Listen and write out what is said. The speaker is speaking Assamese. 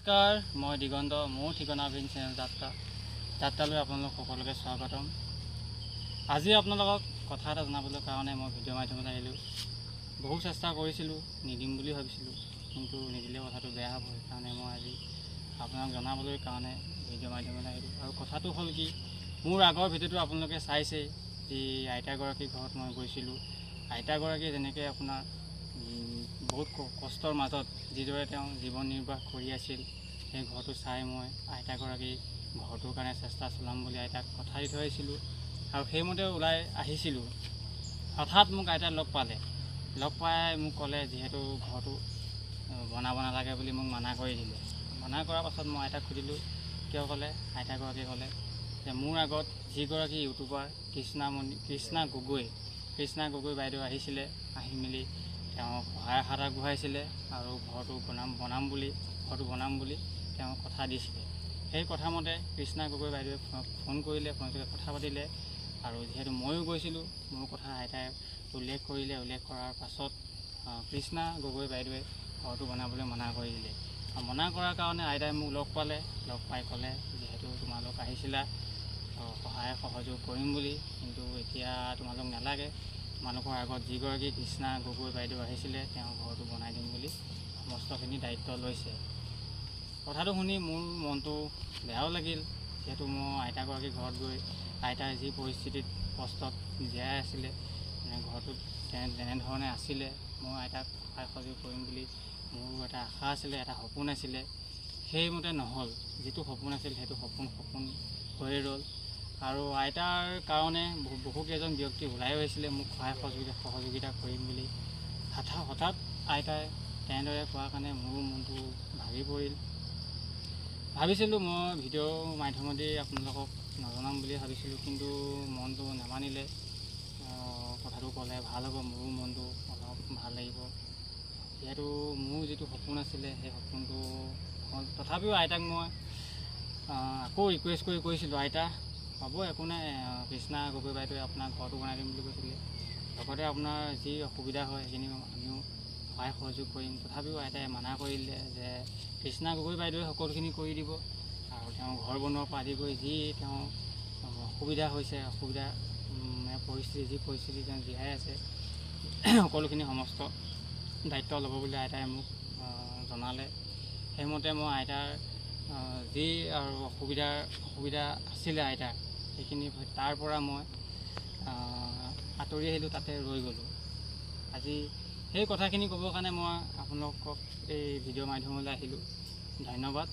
নমস্কাৰ, মই দিগন্ত। মোৰ ঠিকনা ভিন চেনেল যাত্ৰালৈ আপোনালোক সকলোকে স্বাগতম। আজি আপোনালোকক কথা এটা জনাবলৈ কাৰণে মই ভিডিঅ' মাধ্যমত আহিলোঁ। বহু চেষ্টা কৰিছিলোঁ, নিদিম বুলি ভাবিছিলোঁ, কিন্তু নিদিলে কথাটো বেয়া হ'ব। সেইকাৰণে মই আজি আপোনাক জনাবলৈ কাৰণে ভিডিঅ' মাধ্যমত আহিলোঁ। আৰু কথাটো হ'ল কি, মোৰ আগৰ ভিডিঅ'টো আপোনালোকে চাইছেই, যি আইতাগৰাকীৰ ঘৰত মই গৈছিলোঁ। আইতাগৰাকী যেনেকৈ আপোনাৰ বহুত কষ্টৰ মাজত যিদৰে তেওঁ জীৱন নিৰ্বাহ কৰি আছিল, সেই ঘৰটো চাই মই আইতাগৰাকী ঘৰটোৰ কাৰণে চেষ্টা চলাম বুলি আইতাক কথা দি থৈ আহিছিলোঁ। আৰু সেইমতে ওলাই আহিছিলোঁ। হঠাৎ মোক আইতাই লগ পাই মোক ক'লে, যিহেতু ঘৰটো বনাব নালাগে বুলি মোক মানা কৰি দিলে। মানা কৰাৰ পাছত মই আইতাক সুধিলোঁ, কিয় ক'লে। আইতাগৰাকীয়ে ক'লে যে মোৰ আগত যিগৰাকী ইউটিউবাৰ কৃষ্ণা গগৈ বাইদেউ আহিছিলে, আহি মেলি তেওঁ সহায়ৰ হাত আগবঢ়াইছিলে আৰু ঘৰটো বনাম বুলি তেওঁ কথা দিছিলে। সেই কথামতে কৃষ্ণা গগৈ বাইদেৱে ফোন কৰিলে, কথা পাতিলে। আৰু যিহেতু ময়ো গৈছিলোঁ, মোৰ কথা আইতাই উল্লেখ কৰাৰ পাছত কৃষ্ণা গগৈ বাইদেৱে ঘৰটো বনাবলৈ মানা কৰি দিলে। মানা কৰাৰ কাৰণে আইতাই মোক লগ পাই ক'লে, যিহেতু তোমালোক আহিছিলা সহায় সহযোগ কৰিম বুলি, কিন্তু এতিয়া তোমালোক নালাগে। তোমালোকৰ আগত যিগৰাকী কৃষ্ণা গগৈ বাইদেউ আহিছিলে, তেওঁ ঘৰটো বনাই দিম বুলি সমস্তখিনি দায়িত্ব লৈছে। কথাটো শুনি মোৰ মনটো বেয়াও লাগিল, যিহেতু মই আইতাগৰাকীৰ ঘৰত গৈ আইতাই যি পৰিস্থিতিত কষ্টত জীয়াই আছিলে, ঘৰটোত যেনেধৰণে আছিলে, মই আইতাক সহায় সহযোগ কৰিম বুলি মোৰো এটা আশা আছিলে, এটা সপোন আছিলে। সেইমতে নহ'ল। যিটো সপোন আছিল সেইটো সপোন হৈয়ে ৰ'ল। আৰু আইতাৰ কাৰণে বহুকেইজন ব্যক্তি ওলাইও আহিছিলে মোক সহায় সহযোগিতা কৰিম বুলি। হঠাৎ আইতাই তেনেদৰে কোৱাৰ কাৰণে মোৰো মনটো ভাগি পৰিল। ভাবিছিলোঁ মই ভিডিঅ' মাধ্যমেদি আপোনালোকক নজনাম বুলি ভাবিছিলোঁ, কিন্তু মনটো নামানিলে। কথাটো ক'লে ভাল হ'ব, মোৰো মনটো অলপ ভাল লাগিব। যিহেতু মোৰ যিটো সপোন আছিলে, সেই সপোনটো হ'ল। তথাপিও আইতাক মই আকৌ ৰিকুৱেষ্ট কৈছিলোঁ, আইতা হ'ব, একো নাই, কৃষ্ণা গগৈ বাইদেৱে আপোনাৰ ঘৰটো বনাই দিম বুলি কৈছিলে, লগতে আপোনাৰ যি অসুবিধা হয় সেইখিনি আমিও সহায় সহযোগ কৰিম। তথাপিও আইতাই মানা কৰিলে যে কৃষ্ণা গগৈ বাইদেৱে সকলোখিনি কৰি দিব, আৰু তেওঁ ঘৰ বনোৱাৰ পৰা আদি কৰি যি তেওঁ অসুবিধা হৈছে, যি পৰিস্থিতি তেওঁ জীয়াই আছে, সকলোখিনি সমস্ত দায়িত্ব ল'ব বুলি আইতাই মোক জনালে। সেইমতে মই আইতাৰ যি আৰু অসুবিধা আছিলে আইতাৰ, সেইখিনি তাৰ পৰা মই আঁতৰি আহিলোঁ, তাতে ৰৈ গ'লোঁ। আজি সেই কথাখিনি ক'বৰ কাৰণে মই আপোনালোকক এই ভিডিঅ' মাধ্যমলৈ আহিলোঁ। ধন্যবাদ।